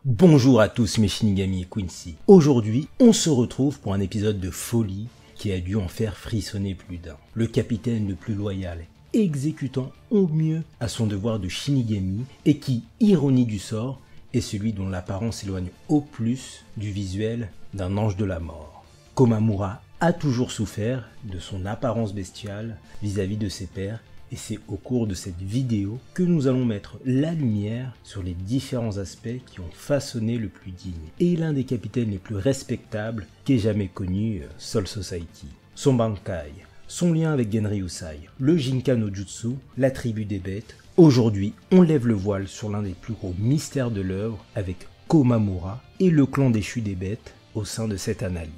Bonjour à tous mes Shinigami et Quincy. Aujourd'hui, on se retrouve pour un épisode de folie qui a dû en faire frissonner plus d'un. Le capitaine le plus loyal, exécutant au mieux à son devoir de Shinigami et qui, ironie du sort, est celui dont l'apparence s'éloigne au plus du visuel d'un ange de la mort. Komamura a toujours souffert de son apparence bestiale vis-à-vis de ses pairs. Et c'est au cours de cette vidéo que nous allons mettre la lumière sur les différents aspects qui ont façonné le plus digne et l'un des capitaines les plus respectables qu'ait jamais connu Soul Society. Son Bankai, son lien avec Genryusai, le Jinka no Jutsu, la tribu des bêtes. Aujourd'hui, on lève le voile sur l'un des plus gros mystères de l'œuvre avec Komamura et le clan déchu des bêtes au sein de cette analyse.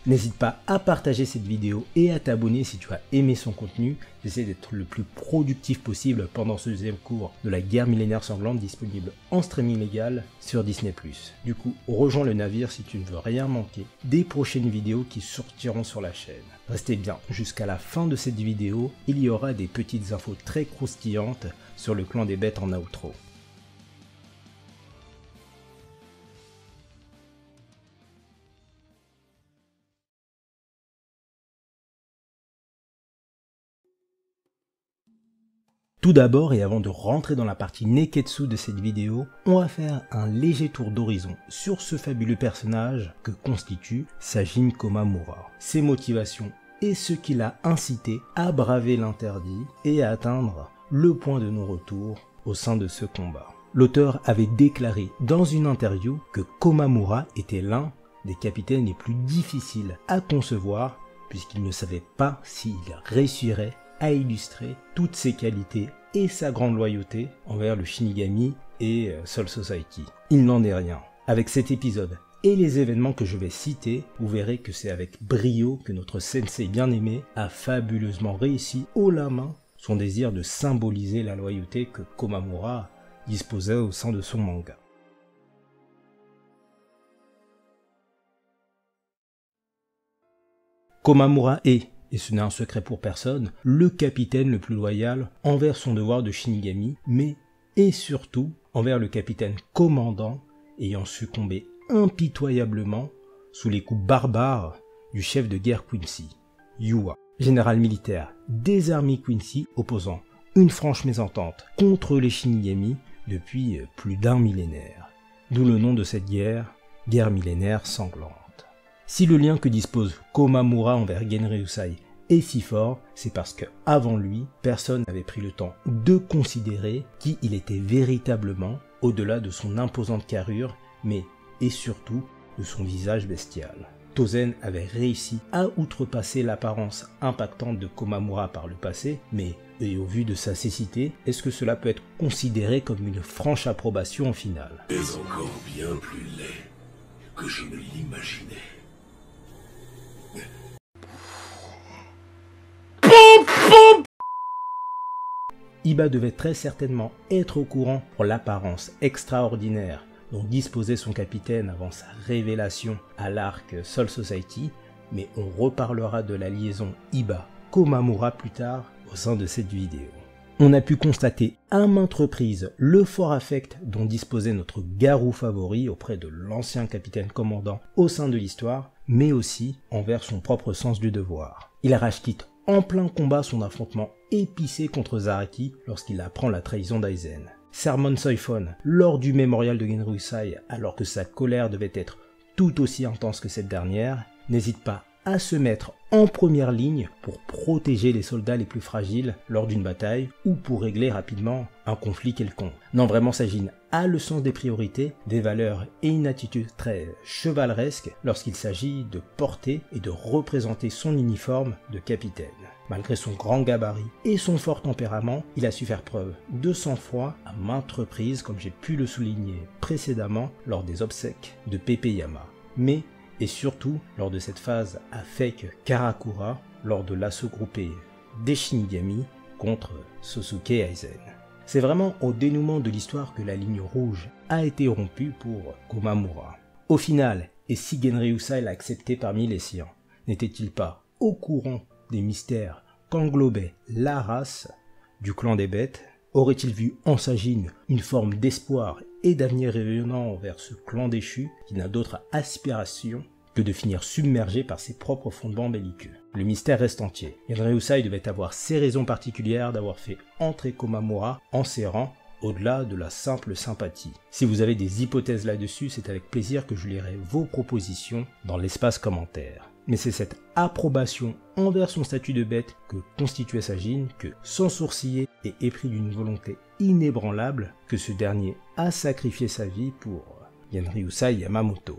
N'hésite pas à partager cette vidéo et à t'abonner si tu as aimé son contenu. J'essaie d'être le plus productif possible pendant ce deuxième cours de la guerre millénaire sanglante disponible en streaming légal sur Disney+. Du coup, rejoins le navire si tu ne veux rien manquer des prochaines vidéos qui sortiront sur la chaîne. Restez bien jusqu'à la fin de cette vidéo, il y aura des petites infos très croustillantes sur le clan des bêtes en outro. Tout d'abord et avant de rentrer dans la partie Neketsu de cette vidéo, on va faire un léger tour d'horizon sur ce fabuleux personnage que constitue Sajin Komamura, ses motivations et ce qui l'a incité à braver l'interdit et à atteindre le point de non-retour au sein de ce combat. L'auteur avait déclaré dans une interview que Komamura était l'un des capitaines les plus difficiles à concevoir puisqu'il ne savait pas s'il réussirait à illustrer toutes ses qualités et sa grande loyauté envers le Shinigami et Soul Society. Il n'en est rien. Avec cet épisode et les événements que je vais citer, vous verrez que c'est avec brio que notre sensei bien-aimé a fabuleusement réussi haut la main son désir de symboliser la loyauté que Komamura disposait au sein de son manga. Komamura est, et ce n'est un secret pour personne, le capitaine le plus loyal envers son devoir de Shinigami, mais et surtout envers le capitaine commandant ayant succombé impitoyablement sous les coups barbares du chef de guerre Quincy, Yuwa, général militaire des armées Quincy opposant une franche mésentente contre les Shinigami depuis plus d'un millénaire. D'où le nom de cette guerre millénaire sanglante. Si le lien que dispose Komamura envers Genryusai est si fort, c'est parce que avant lui, personne n'avait pris le temps de considérer qui il était véritablement, au-delà de son imposante carrure, mais et surtout de son visage bestial. Tozen avait réussi à outrepasser l'apparence impactante de Komamura par le passé, mais et au vu de sa cécité, est-ce que cela peut être considéré comme une franche approbation au final? C'est encore bien plus laid que je ne l'imaginais. Iba devait très certainement être au courant pour l'apparence extraordinaire dont disposait son capitaine avant sa révélation à l'arc Soul Society, mais on reparlera de la liaison Iba-Komamura plus tard au sein de cette vidéo. On a pu constater à maintes reprises le fort affect dont disposait notre garou favori auprès de l'ancien capitaine commandant au sein de l'histoire, mais aussi envers son propre sens du devoir. Il rage-quitte en plein combat son affrontement épicé contre Zaraki lorsqu'il apprend la trahison d'Aizen. Sermon Soifon lors du mémorial de Genryusai alors que sa colère devait être tout aussi intense que cette dernière, n'hésite pas à se mettre en première ligne pour protéger les soldats les plus fragiles lors d'une bataille ou pour régler rapidement un conflit quelconque. Non, vraiment, Sajin a le sens des priorités, des valeurs et une attitude très chevaleresque lorsqu'il s'agit de porter et de représenter son uniforme de capitaine. Malgré son grand gabarit et son fort tempérament, il a su faire preuve de sang-froid à maintes reprises, comme j'ai pu le souligner précédemment lors des obsèques de Pepeyama. Mais et surtout lors de cette phase à fake Karakura, lors de l'assaut groupé des Shinigami contre Sosuke Aizen. C'est vraiment au dénouement de l'histoire que la ligne rouge a été rompue pour Komamura. Au final, et si Genryusai l'a accepté parmi les siens, n'était-il pas au courant des mystères qu'englobait la race du clan des bêtes? Aurait-il vu en Sajin une forme d'espoir et d'avenir rayonnant envers ce clan déchu qui n'a d'autre aspiration que de finir submergé par ses propres fondements belliqueux? Le mystère reste entier. Yanryusai devait avoir ses raisons particulières d'avoir fait entrer Komamura en ses rangs, au-delà de la simple sympathie. Si vous avez des hypothèses là-dessus, c'est avec plaisir que je lirai vos propositions dans l'espace commentaire. Mais c'est cette approbation envers son statut de bête que constituait Sajin que, sans sourciller et épris d'une volonté inébranlable, que ce dernier a sacrifié sa vie pour Yanryusai Yamamoto.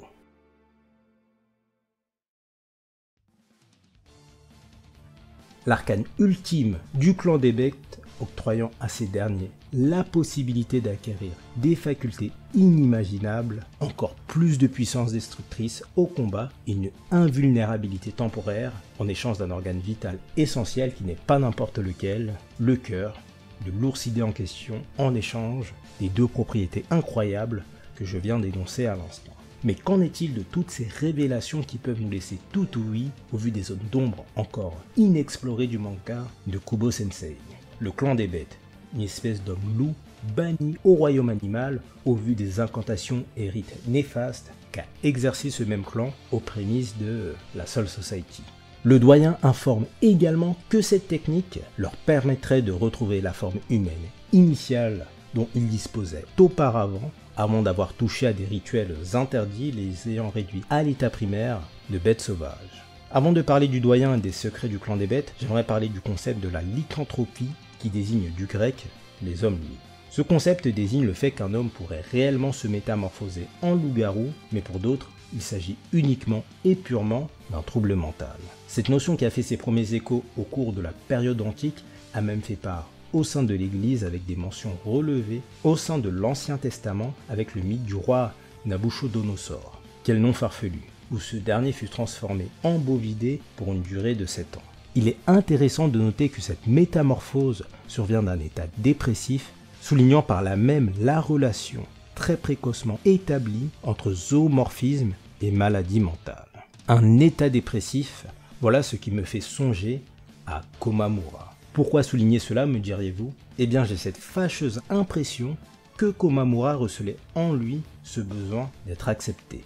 L'arcane ultime du clan des Bêtes octroyant à ces derniers la possibilité d'acquérir des facultés inimaginables, encore plus de puissance destructrice au combat et une invulnérabilité temporaire en échange d'un organe vital essentiel qui n'est pas n'importe lequel, le cœur de l'oursidé en question, en échange des deux propriétés incroyables que je viens d'énoncer à l'instant. Mais qu'en est-il de toutes ces révélations qui peuvent nous laisser tout ouïs au vu des zones d'ombre encore inexplorées du manga de Kubo Sensei? Le clan des Bêtes, une espèce d'homme loup banni au royaume animal au vu des incantations et rites néfastes qu'a exercé ce même clan aux prémices de la Soul Society. Le doyen informe également que cette technique leur permettrait de retrouver la forme humaine initiale dont ils disposaient auparavant, avant d'avoir touché à des rituels interdits les ayant réduits à l'état primaire de bêtes sauvages. Avant de parler du doyen et des secrets du clan des Bêtes, j'aimerais parler du concept de la lycanthropie qui désigne du grec les hommes loups. Ce concept désigne le fait qu'un homme pourrait réellement se métamorphoser en loup-garou, mais pour d'autres, il s'agit uniquement et purement d'un trouble mental. Cette notion qui a fait ses premiers échos au cours de la période antique a même fait part au sein de l'Église avec des mentions relevées au sein de l'Ancien Testament avec le mythe du roi Nabuchodonosor. Quel nom farfelu, où ce dernier fut transformé en bovidé pour une durée de 7 ans. Il est intéressant de noter que cette métamorphose survient d'un état dépressif, soulignant par là même la relation très précocement établie entre zoomorphisme et maladie mentale. Un état dépressif, voilà ce qui me fait songer à Komamura. Pourquoi souligner cela, me diriez-vous? Eh bien, j'ai cette fâcheuse impression que Komamura recelait en lui ce besoin d'être accepté.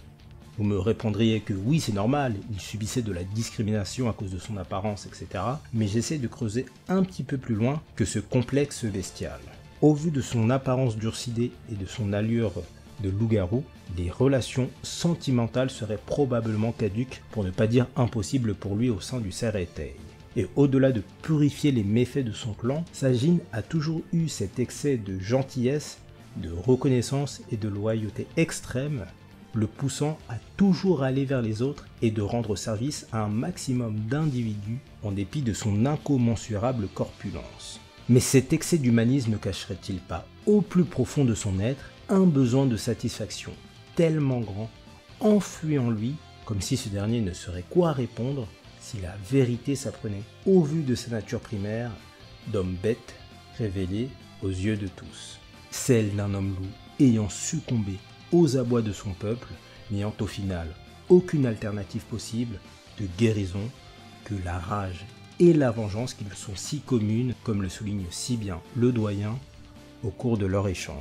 Vous me répondriez que oui, c'est normal, il subissait de la discrimination à cause de son apparence, etc. Mais j'essaie de creuser un petit peu plus loin que ce complexe bestial. Au vu de son apparence d'ursidé et de son allure de loup-garou, les relations sentimentales seraient probablement caduques, pour ne pas dire impossibles pour lui au sein du Seireitei. Et au-delà de purifier les méfaits de son clan, Sajin a toujours eu cet excès de gentillesse, de reconnaissance et de loyauté extrême, le poussant à toujours aller vers les autres et de rendre service à un maximum d'individus en dépit de son incommensurable corpulence. Mais cet excès d'humanisme ne cacherait-il pas au plus profond de son être un besoin de satisfaction tellement grand, enfoui en lui, comme si ce dernier ne saurait quoi répondre si la vérité s'apprenait au vu de sa nature primaire d'homme bête révélé aux yeux de tous, celle d'un homme loup ayant succombé aux abois de son peuple, n'ayant au final aucune alternative possible de guérison que la rage et la vengeance qui lui sont si communes, comme le souligne si bien le doyen au cours de leur échange.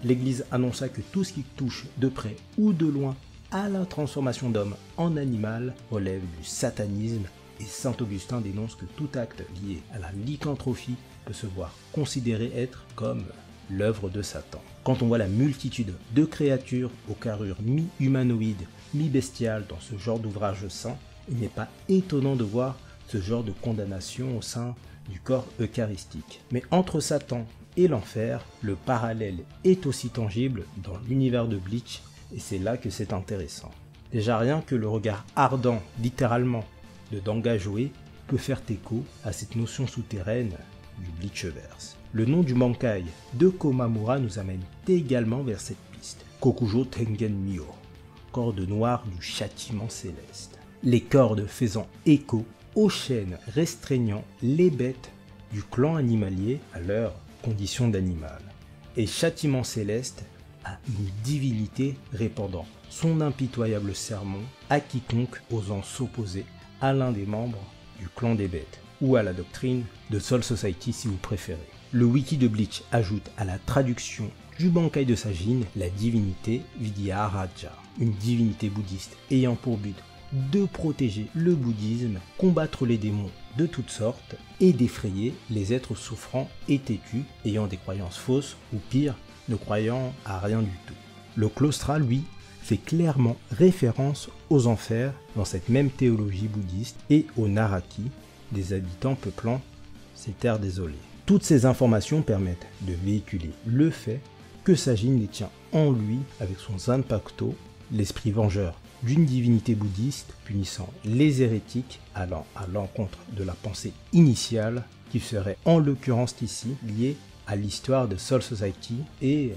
L'Église annonça que tout ce qui touche de près ou de loin à la transformation d'homme en animal relève du satanisme, et saint Augustin dénonce que tout acte lié à la lycanthropie peut se voir considéré être comme l'œuvre de Satan. Quand on voit la multitude de créatures aux carrures mi-humanoïdes, mi-bestiales dans ce genre d'ouvrage saint, il n'est pas étonnant de voir ce genre de condamnation au sein du corps eucharistique. Mais entre Satan et l'enfer, le parallèle est aussi tangible dans l'univers de Bleach, et c'est là que c'est intéressant. Déjà rien que le regard ardent, littéralement, de Danga Joe peut faire écho à cette notion souterraine du Bleachverse. Le nom du Bankai de Komamura nous amène également vers cette piste. Kokujo Tengen Myo, corde noire du châtiment céleste. Les cordes faisant écho aux chaînes restreignant les bêtes du clan animalier à leur condition d'animal. Et châtiment céleste a une divinité répandant son impitoyable sermon à quiconque osant s'opposer à l'un des membres du clan des bêtes, ou à la doctrine de Soul Society si vous préférez. Le wiki de Bleach ajoute à la traduction du Bankai de Sajin la divinité Vidyaraja, une divinité bouddhiste ayant pour but de protéger le bouddhisme, combattre les démons de toutes sortes et d'effrayer les êtres souffrants et têtus ayant des croyances fausses ou pire, ne croyant à rien du tout. Le Claustra, lui, fait clairement référence aux enfers dans cette même théologie bouddhiste et aux Naraki, des habitants peuplant ces terres désolées. Toutes ces informations permettent de véhiculer le fait que Sajin détient en lui, avec son Zanpakuto, l'esprit vengeur d'une divinité bouddhiste punissant les hérétiques allant à l'encontre de la pensée initiale qui serait en l'occurrence ici liée à l'histoire de Soul Society et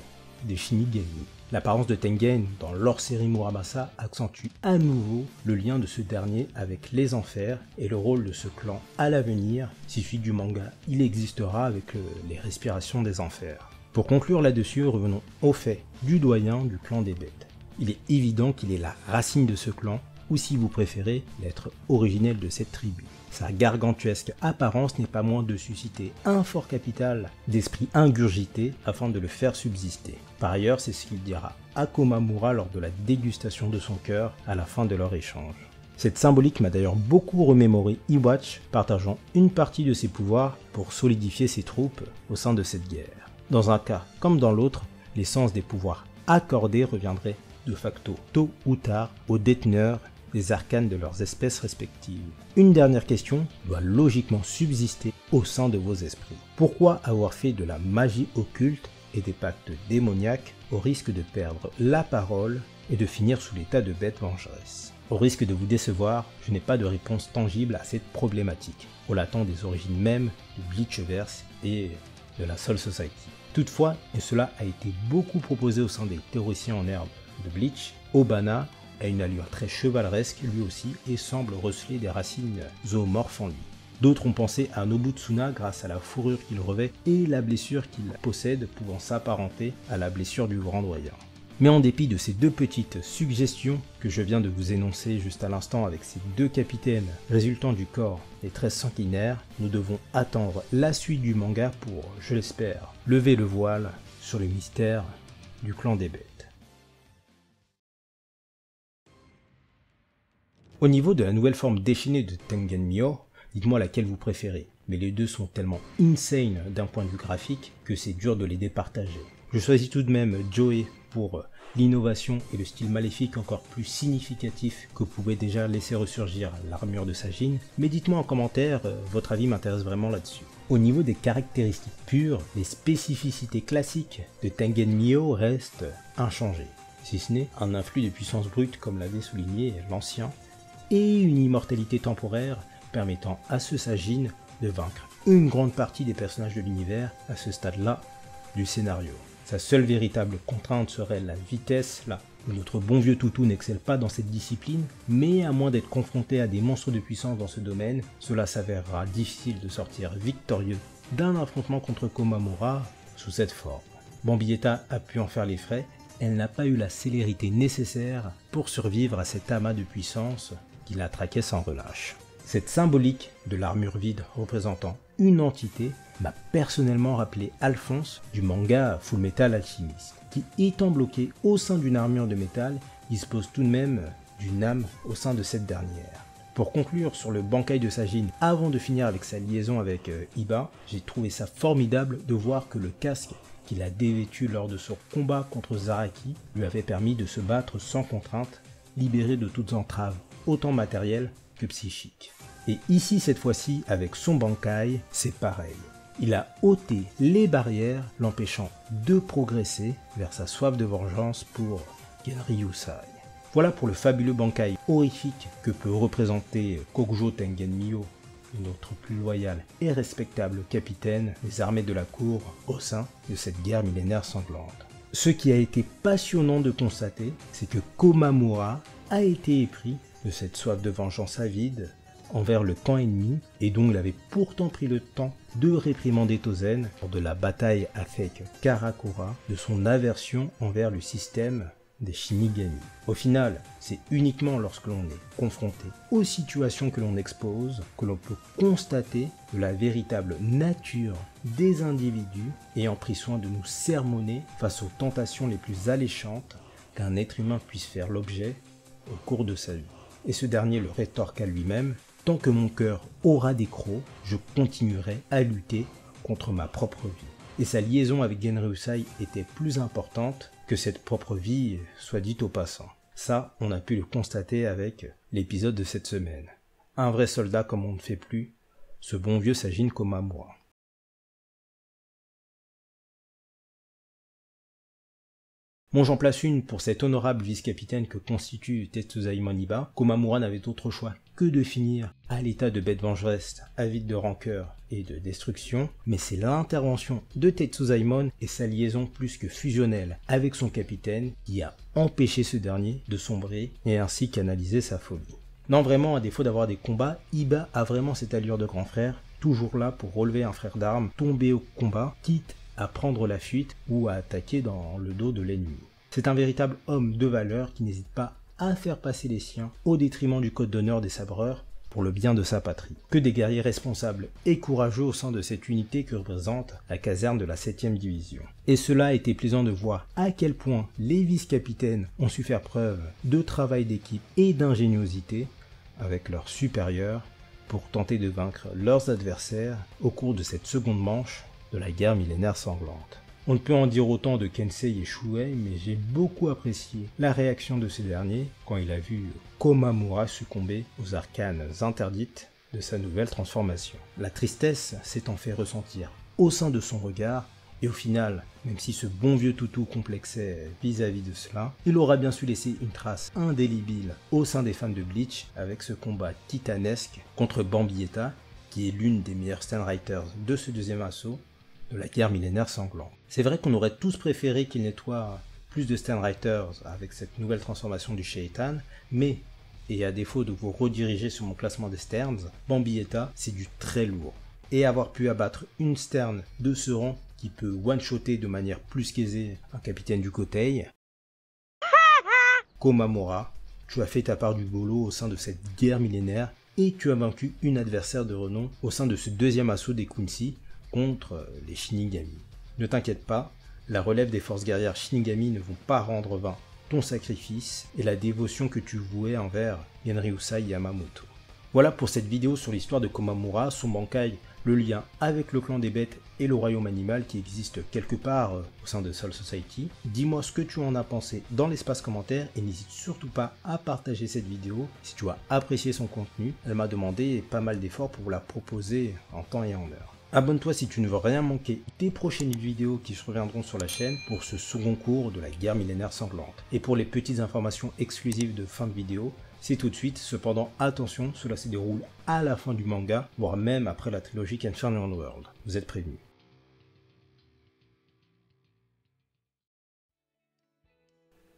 des Shinigami. L'apparence de Tengen dans l'hors-série Muramasa accentue à nouveau le lien de ce dernier avec les enfers et le rôle de ce clan à l'avenir, si suite du manga il existera avec les respirations des enfers. Pour conclure là-dessus, revenons au fait du doyen du clan des bêtes. Il est évident qu'il est la racine de ce clan, ou si vous préférez, l'être originel de cette tribu. Sa gargantuesque apparence n'est pas moins de susciter un fort capital d'esprit ingurgité afin de le faire subsister. Par ailleurs, c'est ce qu'il dira à Komamura lors de la dégustation de son cœur à la fin de leur échange. Cette symbolique m'a d'ailleurs beaucoup remémoré Iwatch, partageant une partie de ses pouvoirs pour solidifier ses troupes au sein de cette guerre. Dans un cas comme dans l'autre, l'essence des pouvoirs accordés reviendrait de facto tôt ou tard aux déteneurs des arcanes de leurs espèces respectives. Une dernière question doit logiquement subsister au sein de vos esprits. Pourquoi avoir fait de la magie occulte et des pactes démoniaques au risque de perdre la parole et de finir sous l'état de bête vengeresse? Au risque de vous décevoir, je n'ai pas de réponse tangible à cette problématique, relatant des origines mêmes du Bleachverse et de la Soul Society. Toutefois, et cela a été beaucoup proposé au sein des théoriciens en herbe de Bleach, Obana a une allure très chevaleresque lui aussi et semble receler des racines zoomorphes en lui. D'autres ont pensé à Nobutsuna grâce à la fourrure qu'il revêt et la blessure qu'il possède pouvant s'apparenter à la blessure du grand doyen. Mais en dépit de ces deux petites suggestions que je viens de vous énoncer juste à l'instant avec ces deux capitaines résultant du corps des 13 sanguinaires, nous devons attendre la suite du manga pour, je l'espère, lever le voile sur le mystère du clan des bêtes. Au niveau de la nouvelle forme déchaînée de Tengen Myo, dites-moi laquelle vous préférez, mais les deux sont tellement insane d'un point de vue graphique que c'est dur de les départager. Je choisis tout de même Joe pour l'innovation et le style maléfique encore plus significatif que pouvait déjà laisser ressurgir l'armure de Sajin, mais dites-moi en commentaire, votre avis m'intéresse vraiment là-dessus. Au niveau des caractéristiques pures, les spécificités classiques de Tengen Myo restent inchangées, si ce n'est un influx de puissance brute comme l'avait souligné l'ancien, et une immortalité temporaire permettant à ce Sajin de vaincre une grande partie des personnages de l'univers à ce stade-là du scénario. Sa seule véritable contrainte serait la vitesse, là où notre bon vieux toutou n'excelle pas dans cette discipline, mais à moins d'être confronté à des monstres de puissance dans ce domaine, cela s'avérera difficile de sortir victorieux d'un affrontement contre Komamura sous cette forme. Bambietta a pu en faire les frais, elle n'a pas eu la célérité nécessaire pour survivre à cet amas de puissance qui la traquait sans relâche. Cette symbolique de l'armure vide représentant une entité m'a personnellement rappelé Alphonse du manga Fullmetal Alchemist, qui étant bloqué au sein d'une armure de métal, dispose tout de même d'une âme au sein de cette dernière. Pour conclure sur le Bankai de Sajin, avant de finir avec sa liaison avec Iba, j'ai trouvé ça formidable de voir que le casque qu'il a dévêtu lors de son combat contre Zaraki lui avait permis de se battre sans contrainte, libéré de toutes entraves, autant matérielles que psychiques. Et ici, cette fois-ci, avec son Bankai, c'est pareil. Il a ôté les barrières, l'empêchant de progresser vers sa soif de vengeance pour Genryusai. Voilà pour le fabuleux Bankai horrifique que peut représenter Kokujo Tengen Myo, notre plus loyal et respectable capitaine des armées de la cour au sein de cette guerre millénaire sanglante. Ce qui a été passionnant de constater, c'est que Komamura a été épris de cette soif de vengeance avide envers le camp ennemi et dont il avait pourtant pris le temps de réprimander Tozen lors de la bataille avec Karakura de son aversion envers le système des Shinigami. Au final, c'est uniquement lorsque l'on est confronté aux situations que l'on expose que l'on peut constater de la véritable nature des individus ayant pris soin de nous sermonner face aux tentations les plus alléchantes qu'un être humain puisse faire l'objet au cours de sa vie. Et ce dernier le rétorque à lui-même: tant que mon cœur aura des crocs, je continuerai à lutter contre ma propre vie. Et sa liaison avec Genryusai était plus importante que cette propre vie, soit dit au passant. Ça, on a pu le constater avec l'épisode de cette semaine. Un vrai soldat comme on ne fait plus, ce bon vieux Sajin Komamura. Bon, j'en place une pour cet honorable vice-capitaine que constitue Tetsuzaimon Iba. Komamura n'avait d'autre choix que de finir à l'état de bête vengeresse, avide de rancœur et de destruction, mais c'est l'intervention de Tetsuzaimon et sa liaison plus que fusionnelle avec son capitaine qui a empêché ce dernier de sombrer et ainsi canaliser sa folie. Non, vraiment, à défaut d'avoir des combats, Iba a vraiment cette allure de grand frère, toujours là pour relever un frère d'armes, tomber au combat, quitte à prendre la fuite ou à attaquer dans le dos de l'ennemi. C'est un véritable homme de valeur qui n'hésite pas à faire passer les siens au détriment du code d'honneur des sabreurs pour le bien de sa patrie. Que des guerriers responsables et courageux au sein de cette unité que représente la caserne de la 7e division. Et cela a été plaisant de voir à quel point les vice-capitaines ont su faire preuve de travail d'équipe et d'ingéniosité avec leurs supérieurs pour tenter de vaincre leurs adversaires au cours de cette seconde manche de la guerre millénaire sanglante. On ne peut en dire autant de Kensei et Shuei, mais j'ai beaucoup apprécié la réaction de ce dernier quand il a vu Komamura succomber aux arcanes interdites de sa nouvelle transformation. La tristesse s'étant fait ressentir au sein de son regard, et au final, même si ce bon vieux toutou complexait vis-à-vis de cela, il aura bien su laisser une trace indélébile au sein des fans de Bleach avec ce combat titanesque contre Bambietta, qui est l'une des meilleures Stanwriters de ce deuxième assaut de la guerre millénaire sanglante. C'est vrai qu'on aurait tous préféré qu'il nettoie plus de Stanwriters avec cette nouvelle transformation du Shaitan, mais, et à défaut de vous rediriger sur mon classement des Sterns, Bambietta, c'est du très lourd. Et avoir pu abattre une Stern de ce rang qui peut one-shotter de manière plus qu'aisée un capitaine du Kotei, Komamura, tu as fait ta part du boulot au sein de cette guerre millénaire et tu as vaincu une adversaire de renom au sein de ce deuxième assaut des Quincy contre les Shinigami. Ne t'inquiète pas, la relève des forces guerrières Shinigami ne vont pas rendre vain ton sacrifice et la dévotion que tu vouais envers Genryusai Yamamoto. Voilà pour cette vidéo sur l'histoire de Komamura, son Bankai, le lien avec le clan des bêtes et le royaume animal qui existe quelque part au sein de Soul Society. Dis-moi ce que tu en as pensé dans l'espace commentaire et n'hésite surtout pas à partager cette vidéo si tu as apprécié son contenu. Elle m'a demandé pas mal d'efforts pour vous la proposer en temps et en heure. Abonne-toi si tu ne veux rien manquer des prochaines vidéos qui se reviendront sur la chaîne pour ce second cours de la guerre millénaire sanglante. Et pour les petites informations exclusives de fin de vidéo, c'est tout de suite. Cependant, attention, cela se déroule à la fin du manga, voire même après la trilogie Infernal World. Vous êtes prévenus.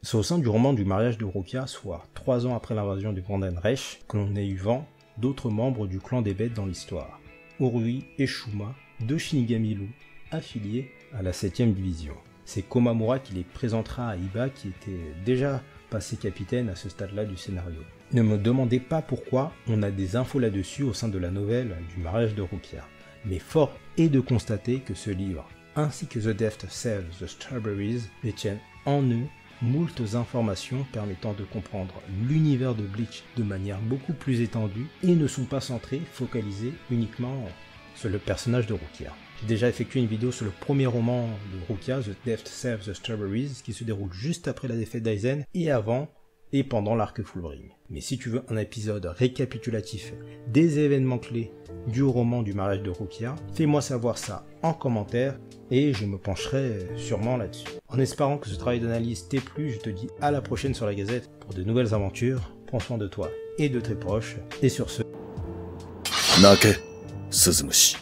C'est au sein du roman du mariage de Rukia, soit 3 ans après l'invasion du Grand Reich, que l'on a eu vent d'autres membres du clan des bêtes dans l'histoire. Urui et Shuma, deux Shinigami loups, affiliés à la 7e division. C'est Komamura qui les présentera à Iba qui était déjà passé capitaine à ce stade-là du scénario. Ne me demandez pas pourquoi on a des infos là-dessus au sein de la nouvelle du mariage de Rukia, mais fort est de constater que ce livre, ainsi que The Death Saves the Strawberries, détiennent en eux moultes informations permettant de comprendre l'univers de Bleach de manière beaucoup plus étendue et ne sont pas centrés, focalisés uniquement sur le personnage de Rukia. J'ai déjà effectué une vidéo sur le premier roman de Rukia, The Death Saves the Strawberries, qui se déroule juste après la défaite d'Aizen et avant et pendant l'arc Fullbring. Mais si tu veux un épisode récapitulatif des événements clés du roman du mariage de Rukia, fais-moi savoir ça en commentaire et je me pencherai sûrement là-dessus. En espérant que ce travail d'analyse t'ait plu, je te dis à la prochaine sur la Gazette pour de nouvelles aventures. Prends soin de toi et de tes proches. Et sur ce... Nake, Suzumushi.